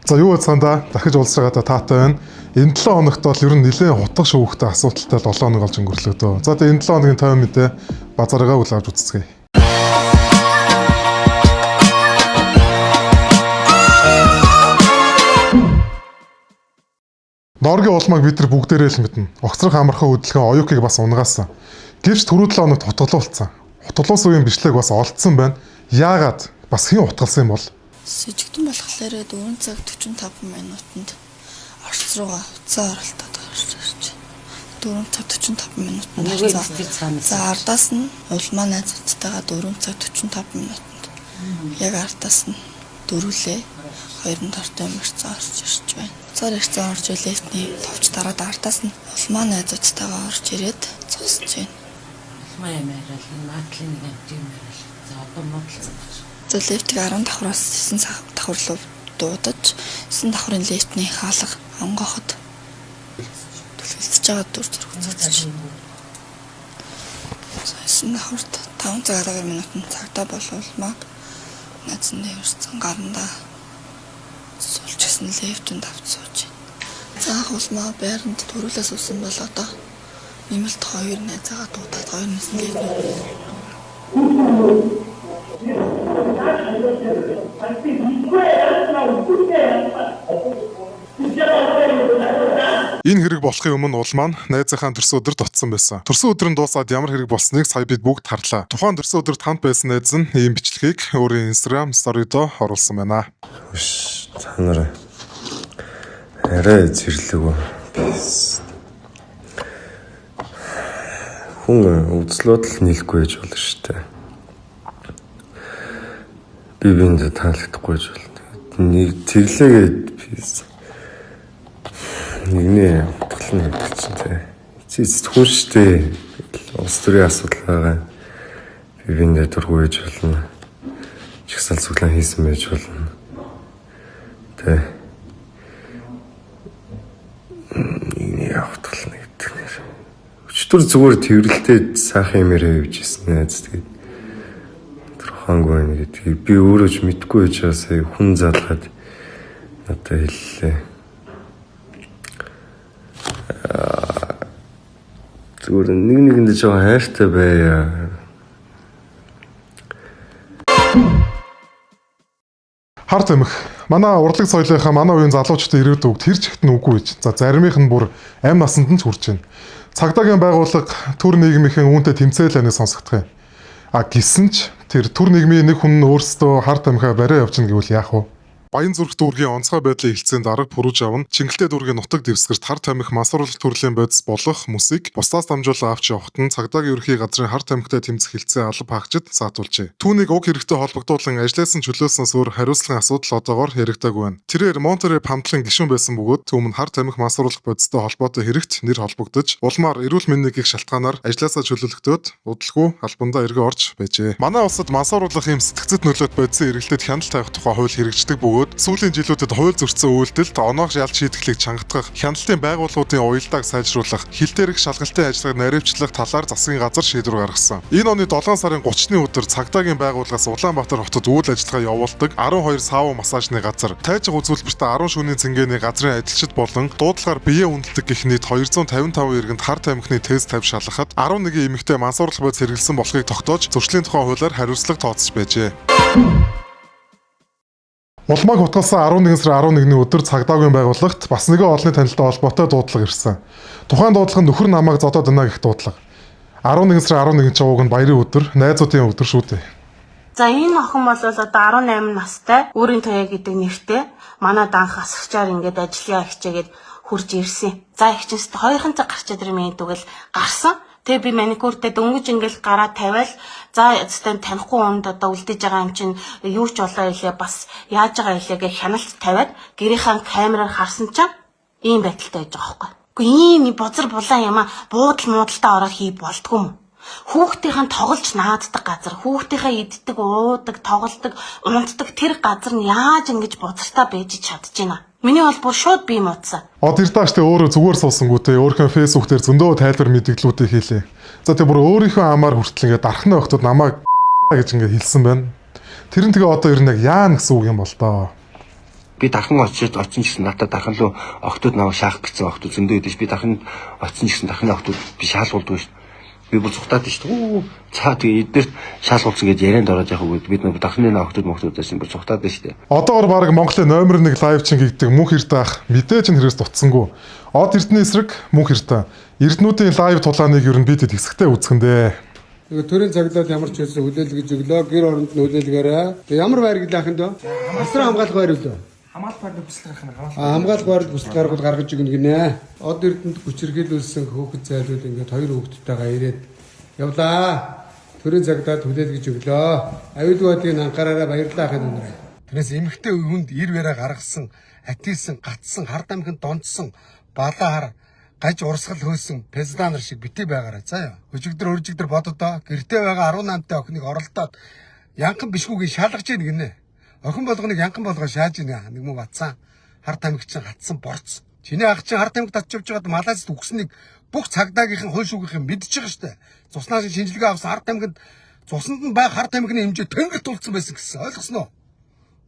За юу яцгаанда дахиж уулзраа таатай байна. Энэ 7 хоногт бол ер нь нэлээд хутга шүүхтэй асуудалтай 7 хоног болж өнгөрлөө. За тэгээ энэ 7 хоногийн тайван мэдээ базараа үл авч үзцгээе. Норгийн улмааг бид нар бүгдээрээ л мэднэ. Огцрог хамархан хөдөлгөөн оюукийг бас унгаасан. Гэвч түрүү 7 хоногт хутгалуулсан. Хутгалуус үеийн бичлэг бас олдсон байна. Яагаад бас хэн хутгалсан юм бол? Сэжигдэн болохоор 4 цаг 45 минутанд орц руугаа уцаа оролтоод гарч ирж байна. 4 цаг 45 минутанд. За ардаас нь улмаа найзуудтайгаа 4 цаг 45 минутанд. Яг ардаас нь дөрүлээ 2 дортой мөрцөө орж ирж байна. Цаар ирсэн орж лифтний товч дараад ардаас нь улмаа найзуудтайгаа орж ирээд зогсож байна. Улмаа ямаарал наадлын нэг амтгиймээрэл за одоо модлцсон. За лифтийг 10 давхраас 9 давхар руу дуудаж 9 давхрын лифтний хаалга онгоход түлхэлцэж байгаа дүр зураг үзэж байна. 9 давхарт 5 цаг 10 минутанд цагтаа болуулмаг найзны өрсөн гарандаа суулчихсан лифтэнд авч сууж байна. За хулмаа байранд төрүүлээс үсэн бол одоо нэмэлт 2 найзаагаа дуудаад 2 нэсэн лифт Энэ хэрэг болохын өмнө ул маань найзынхаа төрсөн өдөрт утсан байсан. Төрсөн өдөр нь дуусаад ямар хэрэг болсныг сая бид бүгд харлаа. Тухайн төрсөн өдөрт хамт байсан найз нь ийм бичлэгийг өөрийн Instagram story-доо оруулсан байна. Та нараа арай зэрлэг бис. Хүн үзлүүд л нийлэхгүй байж болно шүү дээ. Би биэнд таалагдахгүй байж болно. Нэг тэрлээгээд бис. Нэгний утгална гэдэг чинь тий. Хүн штэ улс төрийн асуудал байгаа. Би биэндээ дургүй байж болно. Чигсал цуглаан хийсэн байж болно. Тэ. Нэгний утгална гэдэг нэр. Өчтөр зүгээр тэрвэрлэлтэй сайхан юмэрээ явьжсэн найз тэгээд турхаангүй байна гэдгийг би өөрөө ч мэдгүй байжээс хүн задлаад надад хэллээ. Зүгээр нэгэндээ жоо хайртай байя. Хар тамхи. Манай урлаг соёлынхаа манай үеийн залуучуудын ирээдүйд тэр чигт нь үгүй гэж. За заримийнх нь бүр амь насанд нь ч хүрч байна. Цагдаагийн байгууллага төр нийгмийнхэн үүнтэй тэмцээлэнийг сонсогдох юм. Гисэн ч тэр төр нийгмийн нэг хүн нь өөрсдөө хар тамхиа бариа явуулна гэвэл яах вэ? Баян зүрх дүүргийн онцгой байдлын хэлцээнд дарга пүрүүж авна. Чингэлтэй дүүргийн нутаг дэвсгэрт хар тамхи мансууруулах төрлийн бодис болох мөсийг бусдаас дамжуулан авч явахад нь цагдаагийн ерөнхий газрын хар тамхитай тэмцэх хэлцээ алба хаагчид саатуулжээ. Түүнийг уг хэрэгтэй холбогдуулан ажилласан чөлөөсөн суурь хариуцлагын асуудал одоогоор яригдаагүй байна. Тэрээр Монтерей хамтлагийн гишүүн байсан бөгөөд түүн хар тамхи мансууруулах бодистой холбоотой хэрэгт нэр холбогдож, улмаар эрүүл мэндийн их шалтгаанаар ажилласаа чөлөөлөгдөд удалгүй албандаа эргэн орж байжээ. Манай улсад мансууруулах юм сэтгцэд нөлөөт бодисын эргэлтэд хяналт тавих тухай хууль хэрэгждэг бөгөөд сүүлийн жилүүдэд хууль зөрчсөн үйлдэлд оноох ялж шийтгэлийг чангатгах, хяналтын байгууллагуудын уялдааг сайжруулах, хил дээрх шалгалтын ажиллагааг наривчлах талаар засгийн газар шийдвэр гаргасан. Энэ оны 7 сарын 30-ны өдөр цагдаагийн байгууллагаас Улаанбаатар хотод үйл ажиллагаа явуулдаг 12 савуу массажны газар, тайжиг үзүүлбэртээ 10 шөнийн цэнгэний газрын ажилчид болон дуудлагаар бие үнэлдэг гэх нийт 255 иргэнд хар тамхины тест тавь шалгахад 11 эмэгтэй мансууруулах бодис хэрэгэлсэн болохыг тогтоож зөрчлийн тухай хуулиар хариуцлага тооцож байжээ. Улмааг хутгалсан 11 сарын 11-ний өдөр цагдаагийн байгууллагт бас нэгэн олонний танилтай холбоотой дуудлага ирсэн. Тухайн дуудлага нь нөхөр намайг зодоод байна гэх дуудлага. 11 сарын 11 чавууг нь баярын өдөр, найзуудын өдөр шүү дээ. За энэ охин бол одоо 18 настай, өөрийн туяа гэдэг нэртэй манай данх асагчаар ингээд ажлын хичээгээд хурж ирсэн. За их чинь 2 цаг гарчаад ирмээ тэгвэл гарсан. Тэгээ би маникюртэй дөнгөж ингээл гараа тавиал за зөвхөн танихгүй хүнд одоо үлдээж байгаа юм чинь юу ч болоо илээ бас яаж байгаа илээ гэх хяналт тавиад гэрийнхэн камераар харсан чинь ийм байдалтай байж байгаа байхгүй. Үгүй ийм бозар булаан юм а буудал муудалтай ороо хий болдгүй юм. Хүүхдийнхэн тоглож нааддаг газар, хүүхдийнхээ иддэг, уудаг, тоглодог, унтдаг тэр газар нь яаж ингэж бузартаа байж чадчихна. Миний бол бүр шууд бие муудсан. Тэр дааштай өөрөө зүгээр суусангүүтэй өөрийнхөө фэйсбүүк дээр зөндөө тайлбар мэдээллүүдийг хийлээ. За тэр бүр өөрийнхөө амаар хүртэл ингээд дархны охтод намайг гэж ингээд хэлсэн байна. Тэр нь тэгээ одоо ер нь яг яа гэсэн үг юм бол тоо. Би дахин очиж очин гэсэн надад дахин л октод наваа шаах гэсэн октод зөндөө идэж би дахин очсон гэсэн дахин октод би шаалгуулдаг шүү. Би бүр цухтаад шүү. Цаа тэгээ эднэрт шаалгуулсан гэж ярианд ороод яах вэ? Бид нөө дахны октод моктодсэн бүр цухтаад шүү. Одоогор баг Монголын номер 1 лайв чин гэгдэг мөнх эрдэ ах мэдээж нь хэрэгс дутсангүй. Од эрдний эсрэг мөнх эрдэ. Эрднүүдийн лайв тулааныг ер нь бид хэсэгтэй үзхэндээ. Тэгээ төрийн цагдаад ямар ч байсан хүлээлгэж өглөө гэр оронд нь хүлээлгээрээ. Тэгээ ямар байр гэлээхэн дөө? Асран хамгаалах байр үлээ. Хамгаалах байр бүсэл гаргах юм. Хамгаалах байр бүсэл гаргуул гаргаж өгнө гинэ. Од эрдэнд хүчирхийлүүлсэн хөөхд зайлууд ингээд хоёр хүүхэдтэйгээ ирээд явлаа. Төрийн цагдаад хүлээлгэж өглөө. Аюулгүйдийн анхаараараа баярлалаа хань өнөрөө. Тэрээс эмэгтэй хүнд ир бариа гаргасан, атилсан, гатсан, хард амхинд донцсон, балаа хар гаж урсгал хөөсөн пезданер шиг битээ байгаарай заа. Өжигдөр бододоо гэртээ байгаа 18-тай охиныг оролдоод янхан бишгүүгийн шалгаж ийн гинэ. Охин болгоныг янхан болгоо шааж ийн нэг муу бацсан. Хард амиг чинь гатсан борц. Чиний ах чинь хард амиг татчихж байгаад малайс үгснэг бүх цагдаагийнхан хөл шүүгийнхэн мэдчихэж байгаа штэ. Цуснаас шинжилгээ авсан хард амигт цуснд нь байх хард амигны хэмжээ тэнгэрт тулцсан байсан гэсэн ойлгосноо.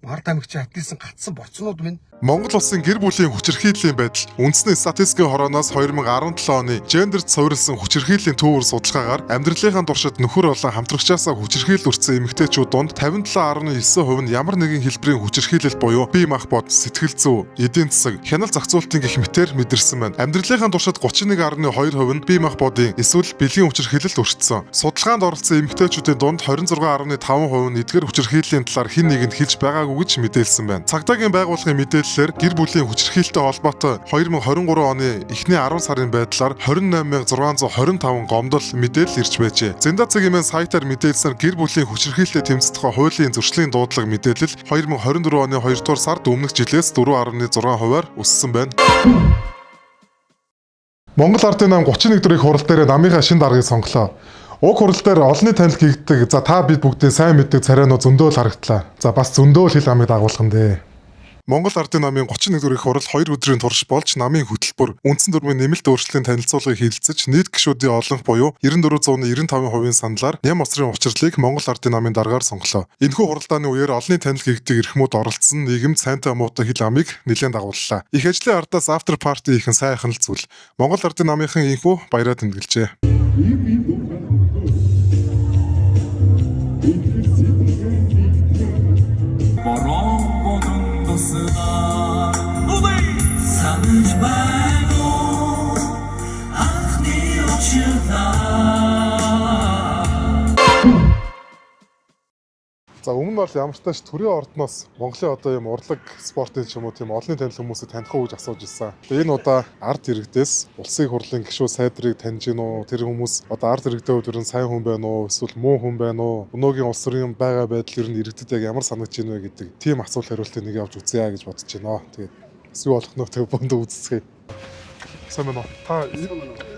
Хард амиг чи атилсан гатсан борцнууд минь Монгол улсын гэр бүлийн хүчирхийллийн байдал үндэсний статистикийн хорооноос 2017 оны гендерт суурилсан хүчирхийллийн төвөр судалгаагаар амьдралынхаа туршид нөхөр болон хамтрагчаасаа хүчирхийлэл үрдсэн эмэгтэйчүүд донд 57.9% нь ямар нэгэн хэлбэрийн хүчирхийлэл буюу бие махбод, сэтгэл зүй, эдийн засаг, хяналт зохицуултын гэх мэтээр мэдэрсэн байна. Амьдралынхаа туршид 31.2% нь бие махбодын эсвэл бэлгийн хүчирхийлэлд өртсөн. Судалгаанд оролцсон эмэгтэйчүүдийн дунд 26.5% нь эдгээр хүчирхийллийн талаар хэн нэгэнд хэлж байгаагүй гэж мэдээлсэн байна. Цагдаагийн байгууллагын мэдээлэл гэр бүлийн хүчирхийлэлтэй холбоотой 2023 оны эхний 10 сарын байдлаар 28625 гомдол мэдээлэл ирж байжээ. Зэнда цагийн маань сайтаар мэдээлснээр гэр бүлийн хүчирхийлэлтэй тэмцэх хуулийн зөрчлийн дуудлага мэдээлэл 2024 оны 2 дугаар сард өмнөх жилээс 4.6%-аар өссөн байна. Монгол Ардын нам 31 дөрөв хурал дээр намынхаа шин даргыг сонглоо. Уг хурал дээр олонний танил гэгдэг. За та бид бүгдээ сайн мэддэг царайнууд зөндөөл харагдлаа. За бас зөндөөл хэл амыг дагуулхан дээ. Монгол Ардын намын 31 дөрөв хурал 2 өдрийн турш болж намын хөтөлбөр үндсэн дүрмийн нэмэлт өөрчлөлийн танилцуулгыг хэлэлцэж нийт гишүүдийн олонх буюу 94.95% саналаар ням осрын учрлыг Монгол Ардын намын даргаар сонглоо. Энэхүү хуралдааны үеэр олонний танил гэгдэг эрхмүүд оролцсон нийгэм цайнтай муутай хэл амыг нэлээд дагууллаа. Их ажлын ардаас after party хийхэн сайхан л зүйл. Монгол Ардын намынхан энэхүү баяраа тэмдэглэжээ. За өмнө бол ямар ч тааш төрийн ордноос Монголын одоо юм урлаг спортын ч юм уу тийм олонний танил хүмүүсийг таних уу гэж асууж ирсэн. Тэгээ энэ удаа ард иргэдээс улсын хурлын гишүүд сайдрыг таньж гин үү? Тэр хүмүүс одоо ард иргэдээ өдөр нь сайн хүн байна уу? Эсвэл муу хүн байна уу? Өнөөгийн улс төрийн байгаа байдал ер нь иргэдэд яг ямар санагдаж байна вэ гэдэг тийм асуулт хариултыг нэг явж үзье гэж бодож байна. Тэгээд эсвэл болох нөх тэг бонд үзцгээе. Сайн байна уу? Та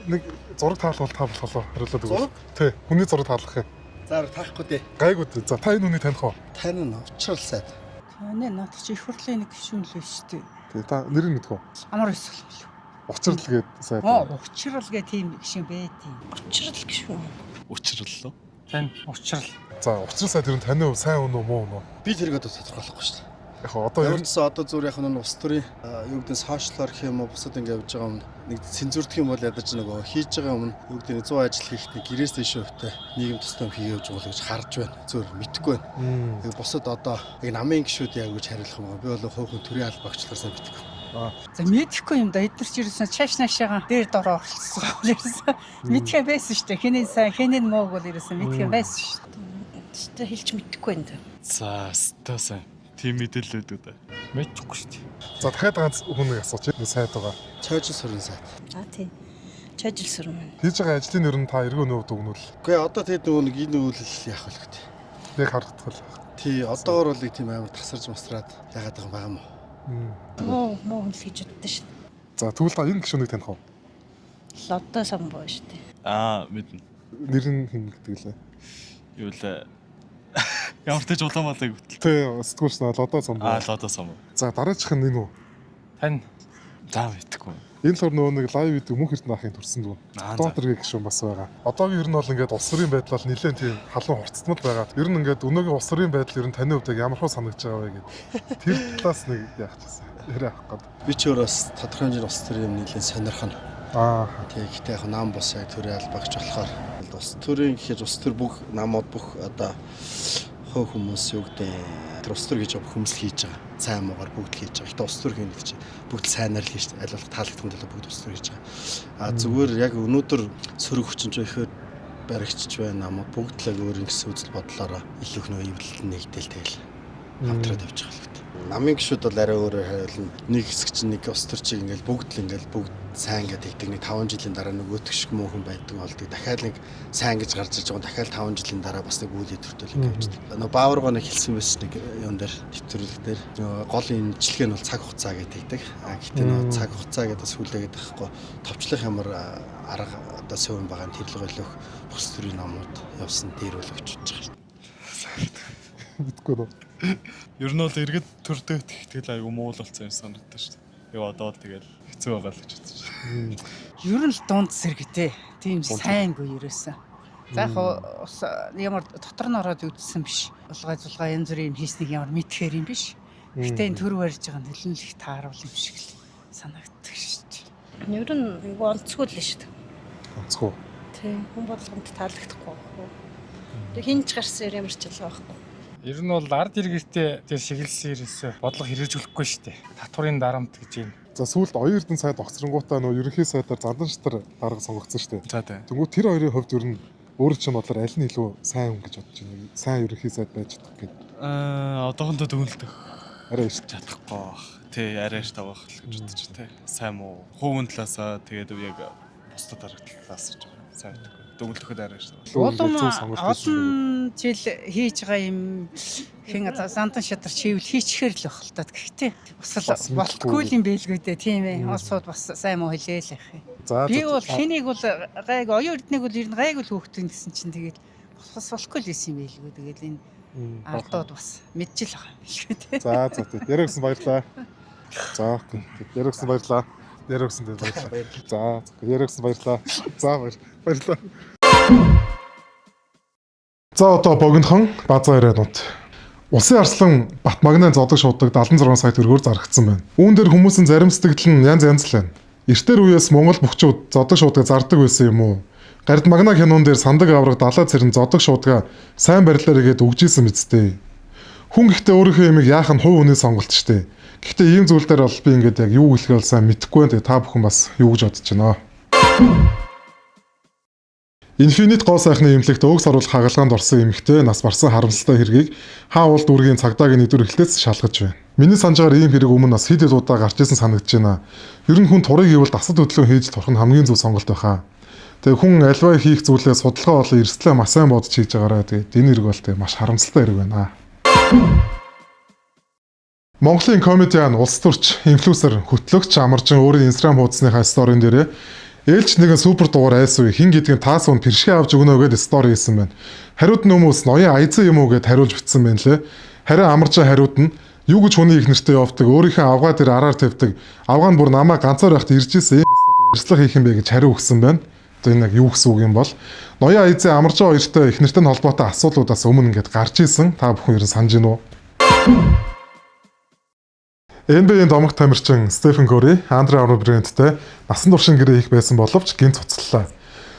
нэг зураг таалал та болохоо хариулаад өгвөл. Тий, хүний зураг таалах юм. За таахгүй дээ. Гайгүй. За та энэ хүнийг таних уу? Тань нь учрал сайд. Нэ нот чи их хурлын нэг гишүүн л биш үү? Тэгээ та нэрийг мэдэх үү? Амар эсвэл болов. Учрал гээд сайд. Учрал гэ тийм гишүүн байдیں۔ Учрал гişүүн. Учрал лөө. Тань учрал. За учрал сайд ер нь таны хувь сайн үнэ үү муу үнэ үү? Би тэрийг одоо тодорхойлохгүй шүү дээ. Яг одоо ер нь Одоо зүгээр яг нь улс төрийн юу гэдэг нь сошиалор гэх юм уу бусад ингэ явж байгаа юм. Нэг цензурдах юм бол ядаж нөгөө хийж байгаа юм юу гэдэг нь 100 ажил хийх нэг гэрээс дэше хөвтэй нийгэм тусдам хийе явж байгаа гэж харж байна. Зүгээр мэдэхгүй байна. Тэгээ бусад одоо яг намын гишүүд яг гэж хариулах юм. Би бол хөөхөн төрийн аль багчлаар сайн мэдэхгүй. За мэдэхгүй юм да. Эдгээр ч ерөөсөн чааш наашаага дээр дороо оролцсон. Ерөөсөн мэдхээ байсан шүү дээ. Хинэн сайн, хинэн мууг бол ерөөсөн мэдхээ байсан шүү дээ. Тэ хэлж мэдэхгүй энэ. За стасан. Тийм мэдээлэл өгдөг да. Мэдэхгүй шүү дээ. за дахиад ганц хүнийг асууч. Энэ сайд байгаа. Цойжил сурын сайд. Тийм. Чажил сүрэн. Хийж байгаа ажлын нэр нь та эргөө нөөд өгнөл. Үгүй одоо тэгээд нөгөө нэг энэ үйлэл яах вэ гэдэг. Яг харагдтал. Тий одоогор бол тийм амар тасарч масраад яагаад байгаа юм Муу хүн л гэж боддоо шүү. За тэгвэл та энэ гишүүнийг таних уу? Лодо самбоо шүү дээ. Мэднэ. Нэр нь хэн гэдэг лээ? Юу л ямар ч улаанмалыг хөтөл. Тэ сэтгүүлч лодо сам. Лодо сам. За дараачих нь энэ үү? Тань За мэдгүй. Энэ л нөгөө нэг лайв видео мөнх эрдэнэ ахын төрсөн дүү. Доктор гişүн бас байгаа. Одоогийн ер нь бол ингээд улс төрийн байдал бол нэлээд тийм халуун хорцтмол байгаа. Ер нь ингээд өнөөгийн улс төрийн байдал ер нь таны хувьд ямар хөө санагдаж байгаа вэ гэдэг. Тэр талаас нэг яах гэсэн. Яриа авах гээд. Би ч өөрөөс тодорхой хэмжээний улс төрийн юм нэлийн сонирхон. Гэхдээ яг нам бос яг төрийн албагч болохоор улс төрийн гэхэд улс төр бүх намууд бүх одоо хөө хүмүүс юу гэдэг улс төр гэж хүмүүс хийж байгаа. Сайн муугаар бүгд хийж байгаа. Гэхдээ улс төр гэдэг чинь бүгд сайнаар л хийж аль болох таалагдсан төлөө бүгд улс төр хийж байгаа. Зүгээр яг өнөөдөр сөрөг хүчинч ихээр баригчж байна намууд бүгд л өөр ингэсэн үзэл бодлороо илүү их нөө эвлэлд нэгдэл тэгэл хамтраад явж байгаа л гэдэг. Намын гişүүд бол арай өөрөөр хариулна. Нэг хэсэг чинь нэг улс төр чиг ингээл бүгд сайн гэдэг нэг 5 жилийн дараа нөгөөтг шиг мөөхөн байдаг болдог. Дахиад нэг сайн гэж гарч ирж байгаа. Дахиад 5 жилийн дараа бас нэг үйл өдөртөл ингэ явж байгаа. Нөгөө бааваргоо нэг хэлсэн байсан нэг юун дээр нэвтрүүлэг дээр нөгөө гол имжлэг нь бол цаг хугацаа гэдэг. Гэхдээ нөгөө цаг хугацаа гэдэг сүлээгээд байхгүй. Товчлох ямар арга одоо сөүн байгаа нь тэрлэг олох бус төрийн номууд явсан дээр бол очиж байгаа шүү. Мэдгүй дөө. Ер нь бол иргэд төрдөө тэгэл айгу муул болсон юм санагдаж шүү. Юу одоо л тэгэл хэцүү байгаа л гэж бодож байна. Ер нь л дунд сэрэгтэй. Тийм сайнгүй ерөөсөн. За яг ус ямар дотор нь ороод үдсэн биш. Улгай янз бүрийн юм хийснийг ямар мэдхээр юм биш. Гэтэ энэ төр барьж байгаа нь нэлээд их тааруул юм шиг л санагддаг шүү дээ. Ер нь айгүй онцгүй л шүү дээ. Онцгүй. Тийм хүн болгонд таалагдахгүй байхгүй. Тэг хинч гарсан ямар ч ялгаа байхгүй. Ер нь бол ард иргэдтэй тэр шиглэлсэн ерөөсө бодлого хэрэгжүүлэхгүй шүү дээ. Татварын дарамт гэж юм. За сүүлд оюун эрдэнэ сайд огцронгуудаа нөгөө ерөнхий сайдаар зандан шатар дарга сонгогдсон шүү дээ. За тийм. Тэнгүү тэр хоёрын хувьд ер нь өөрөө чинь бодлоор аль нь илүү сайн хүн гэж бодож байна. Сайн ерөнхий сайд байж чадах гэдэг. Одоохондоо дүгнэлтэх Арай их чадахгүй бах. Тий, арай их тавах л гэж бодож байна. Сайн муу. Хувийн талаасаа тэгээд яг бусдад дарга талаас гэж байна. Сайн мэдгүй. Дүгнэлтэхэд арай их. Улам олон жил хийж байгаа юм хин зандан шатар чивэл хийчихэр л байх л та. Гэхдээ бас болтгүй юм байлгүй дээ тийм ээ. Улсууд бас сайн муу хэлээл ах юм. Би бол хэнийг бол гайг оюун эрднийг бол ер нь гайг л хөөхтөн гэсэн чинь тэгээд бас болохгүй л байсан юм байлгүй. Тэгээд энэ ардууд бас мэдчихэл байгаа юм билгүй дээ. За яруу гэсэн баярлаа. За яруу гэсэн баярлаа. Яруу гэсэн баярлаа. За яруу гэсэн баярлаа. За баярлаа. За одоо богинохон базаа ярианууд. Улсын арслан Батмагнын зодог шуудаг 76 сая төгрөгөөр зарагдсан байна. Үүн дээр хүмүүсийн зарим сэтгэл нь янз янз л байна. Эртээр үеэс Монгол бөхчүүд зодог шуудаг зардаг байсан юм уу? Гард Магна кинон дээр сандаг авраг далаа цэрэн зодог шуудгаа сайн барилаар игээд өгжсэн мэдтэй. Хүн гэхдээ өөрийнхөө ямиг яах нь хувь хүний сонголт штэ. Гэхдээ ийм зүйл дээр бол би ингээд яг юу хэлэх вэ сайн мэдэхгүй байна. Та бүхэн бас юу гэж бодож байна? Infinite гоо сайхны имлэгт өөг саруулах хагалгаанд орсон эмэгтэй нас барсан харамсалтай хэргийг хаавал дүүргийн цагдаагийн нэдвэр эхлээс шалгаж байна. Миний санджаар ийм хэрэг өмнө бас хэд удаа гарч ирсэн санагдаж байна. Ер нь хүн турыг ивэл дасад хөдлөн хийж турах нь хамгийн зөв сонголт байхаа. Тэгээ хүн альва хийх зүйлээ судалгаа болон эрсдлээ маш сайн бодож хийж байгаараа тэгээд энэ хэрэг бол тэг маш харамсалтай хэрэг байна. Монголын комедиан улс төрч инфлюенсер хөтлөгч Амаржин өөрийн Instagram хуудасныхаа сторийн дээр ээлж нэгэн супер дугаар айсуу хин гэдгийг таас ун пэршгэ авч өгнө гэдээ стори хийсэн байна. Хариуд нь хүмүүс ноён айзан юм уу гэд хариулж бичсэн байна лээ. Харин Амаржин хариуд нь юу гэж хүний их нэртэй явдаг өөрийнхөө авгаа дээр араар тавьдаг авгаа нь бүр намаа ганцаар байхад ирж исэн ярьцлага хийх юм бэ гэж хариу өгсөн байна. Одоо энэ яг юу гэсэн үг юм бол ноён айзан Амаржин хоёртой их нэртэй холбоотой асуудлуудаас өмнө ингээд гарч исэн та бүхэн ер нь санаж байна уу? NBA-ийн домогт тамирчин Стефен Кори Андре Армор брэндтэй насан туршийн гэрээ хийх байсан боловч гинт цуцлалаа.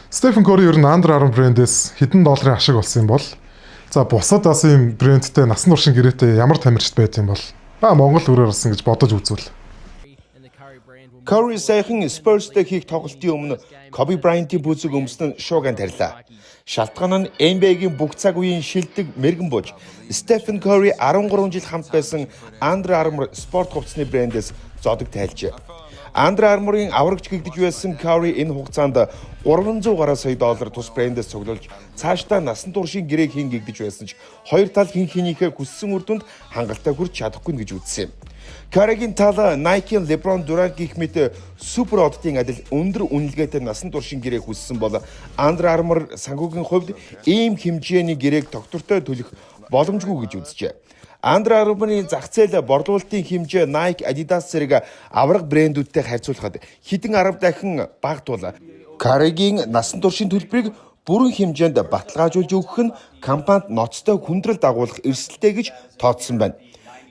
Стефен Кори ер нь Андре Армор брэндээс хэдэн долларын ашиг болсон юм бол за бусад бас ийм брэндтэй насан туршийн гэрээтэй ямар тамирчид байт юм бол Монгол өрөөр болсон гэж бодож үзвэл. Curry сайхан Spurs-тэй хийх тоглолтын өмнө Kobe Bryant-ийн бүзэг өмснөн шууган тарилаа. Шалтгаан нь NBA-гийн бүх цаг үеийн шилдэг мэрэгэн бууж Stephen Curry 13 жил хамт байсан Under Armour спорт хувцсны брэндээс зодог тайлжээ. Under Armour-ын аврагч гэгдэж байсан Curry энэ хугацаанд 300 гаруй сая доллар тус брэндээс цуглуулж цаашдаа насан туршийн гэрээг хийн гэгдэж байсан ч хоёр тал хин хинийхээ хүссэн үр дүнд хангалттай хүрч чадахгүй гэж үзсэн юм. Curry-гийн тал Nike-ийн LeBron Durant гэх мэт супер оддын адил өндөр үнэлгээтэй насан туршийн гэрээг хүссэн бол Under Armour санхүүгийн хувьд ийм хэмжээний гэрээг доктортой төлөх боломжгүй гэж үзжээ. Under Armour-ын зах зээл борлуулалтын хэмжээ Nike, Adidas зэрэг авраг брэндүүдтэй харьцуулахад хэдэн 10 дахин бага тул Carreg-ийн насан туршийн төлбөрийг бүрэн хэмжээнд баталгаажуулж өгөх нь компанид ноцтой хүндрэл дагуулах эрсдэлтэй гэж тооцсон байна.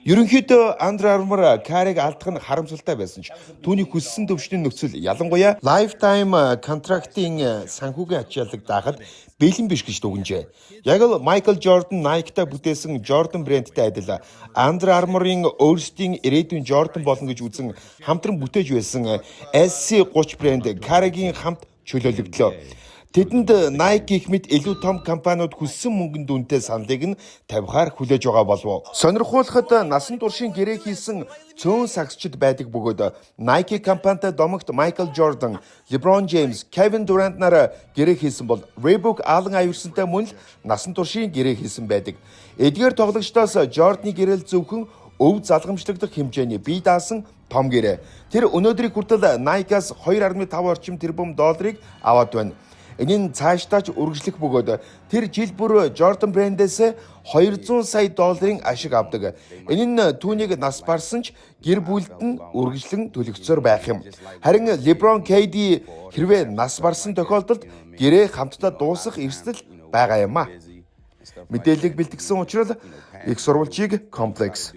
Ерөнхийдөө Under Armour Carreg алдах нь харамсалтай байсан ч түүний хүссэн төвшний нөхцөл ялангуяа lifetime contract-ийн санхүүгийн ачааллыг даахад бэлэн биш гэж дүгнжээ. Яг л Michael Jordan Nike-тай бүтээсэн Jordan брэндтэй адил Under Armour-ын өөрсдийн ирээдүйн Jordan болно гэж үзэн хамтран бүтээж байсан SC30 брэнд Carreg-ийн хамт чөлөөлөгдлөө. Тэдэнд Nike гэх мэт илүү том компаниуд хүссэн мөнгөнд дүнтэй саналыг нь тавихаар хүлээж байгаа болов. Сонирхуулахад насан туршийн гэрээ хийсэн цөөн сагсчид байдаг бөгөөд Nike компанитай домогт Michael Jordan, LeBron James, Kevin Durant нараа гэрээ хийсэн бол Reebok Allen Iverson-тай мөн л насан туршийн гэрээ хийсэн байдаг. Эдгээр тоглогчдоос Jordan-ы гэрэл зөвхөн өв залгамжлагдах хэмжээний бие даасан том гэрээ. Тэр өнөөдрийн хүртэл Nike-аас 2.5 орчим тэрбум долларыг аваад байна. Энийн цаашдаач үргэлжлэх бөгөөд тэр жил бүр Jordan брэндээс 200 сая долларын ашиг авдаг. Энэ нь түүнийг нас барсан ч гэр бүлд нь үргэлжлэн төлөгцөөр байх юм. Харин LeBron KD хэрвээ нас барсан тохиолдолд гэрээ хамтдаа дуусах эрсдэл байгаа юм а. Мэдээллийг бэлтгэсэн учраас их сурвалжийг комплекс.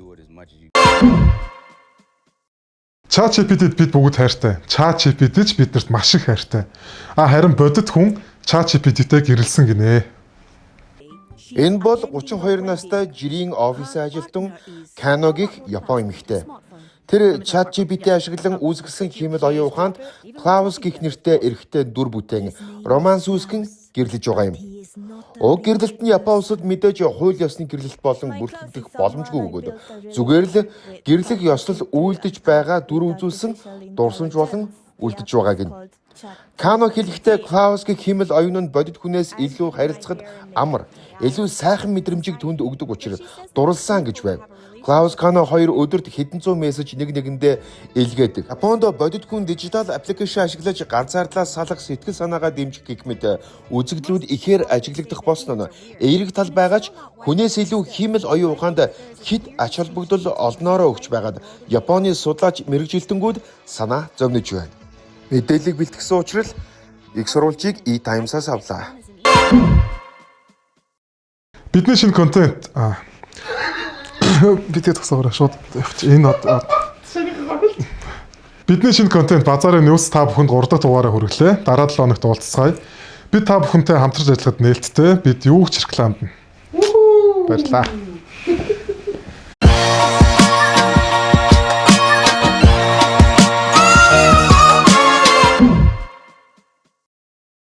ChatGPT-д бид бүгд хайртай. ChatGPT ч биднэрт маш их хайртай. Харин бодит хүн ChatGPT-тэй гэрэлсэн гинэ. Энэ бол 32 настай жирийн офисын ажилтан Kano гэх Япон эмэгтэй. Тэр ChatGPT ашиглан үүсгэсэн хэмэл оюун ухаанд Klaus гэх нэртэй эрэгтэй дүр бүтээн романс үүсгэн гэрлэж байгаа юм. Уг гэрлэлт нь Япон улсад мэдээж хууль ёсны гэрлэлт болон бүртгэгдэх боломжгүй өгөөд зүгээр л гэрлэх ёслол үйлдэж байгаа дүр үзүүлсэн дурсамж болон үлдэж байгааг нь. Kano хэлэхдээ Klaus-гийн хэмэл оюун нь бодит хүнээс илүү харилцахад амар, илүү сайхан мэдрэмжийг түнд өгдөг учраас дурлсан гэж байв. Klaus Kano хоёр өдөрт хэдэн зуун мессеж нэг нэгэндээ илгээдэг. Японд бодит хүн дижитал аппликейшн ашиглаж ганцаардлаа салах сэтгэл санаагаа дэмжих гэх мэт үзэгдлүүд ихээр ажиглагдах болсон нь эерэг тал байгаач хүнээс илүү хэмэл оюун ухаанд хэд ач холбогдол олноороо өгч байгаад Японы судлаач мэрэгжилтэнгүүд санаа зовниж байна. Мэдээллийг бэлтгэсэн учраас их сурвалжийг E-Times-аас авлаа. Бидний шинэ контент бидний тусаараа шууд энэ бидний шинэ контент базарын ньюс та бүхэнд 3 дахь дугаараа хүргэлээ. Дараа 7 хоногт уулзцгаая. Бид та бүхэнтэй хамтарч ажиллахад нээлттэй. Бид юу ч рекламдна. Баярлалаа.